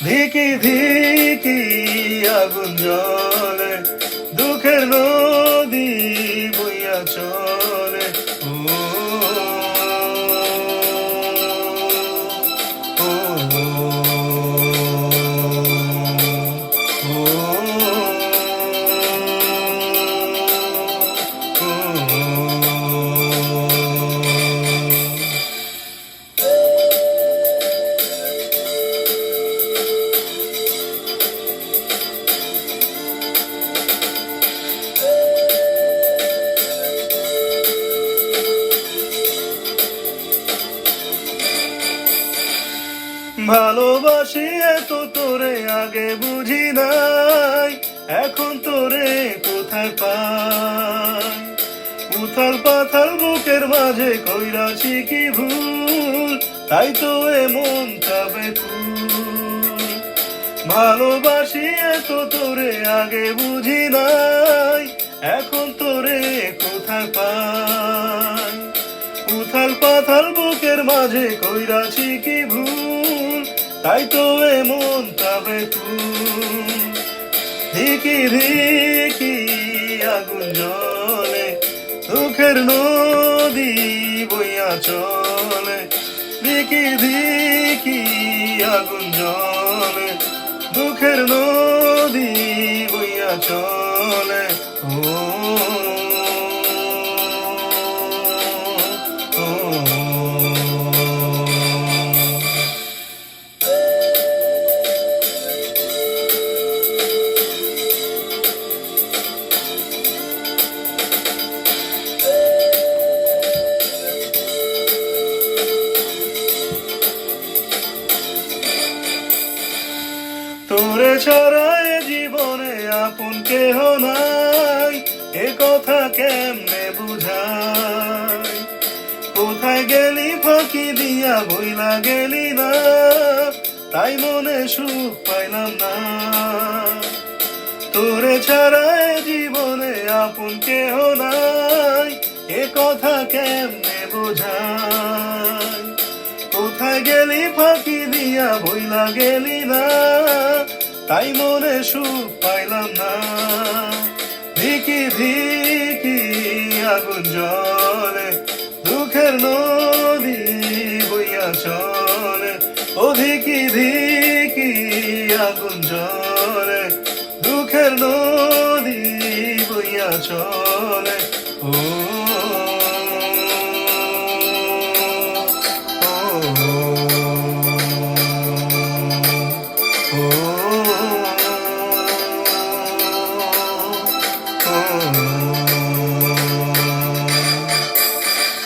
ধিকি ধিকি আগুন জ্বলে, দুঃখের নদী বইয়া চলে। ও ও ভালোবাসি এত তোরে আগে বুঝি নাই, এখন তোরে কোথায় পাই। উথাল পাথাল বুকের মাঝে কইরাছি কি ভুল, তাই তো এমন কাবে ফুল। ভালোবাসি এত তোরে আগে বুঝি নাই, এখন তোরে কোথায় পাই। উথাল পাথাল বুকের মাঝে কইরাছি কি ভুল, তাই তো এমন কাবে ফুল। ধিকি ধিকি আগুন জ্বলে, দুঃখের নদী বইয়া চলে। ধিকি ধিকি আগুন জ্বলে, দুঃখের নদী বইয়া চলে। ও তোরে ছাড়া এ জীবনে আপন কেহ নাই, এ কথা কেমনে বুঝাই। কোথায় গেলি ফাঁকি দিয়া বইলা গেলি না, তাই মনে সুখ পাইলাম না। তোরে ছাড়া এ জীবনে আপন কেহ নাই, এ কথা কেমনে বুঝাই। কোথায় গেলি ফাঁকি দিয়া বইলা গেলি না, তাই মনে সুখ পাইলাম না। ধিকি ধিকি আগুন জ্বলে, দুঃখের নদী বইয়া চলে। ও ধিকি ধিকি আগুন জ্বলে।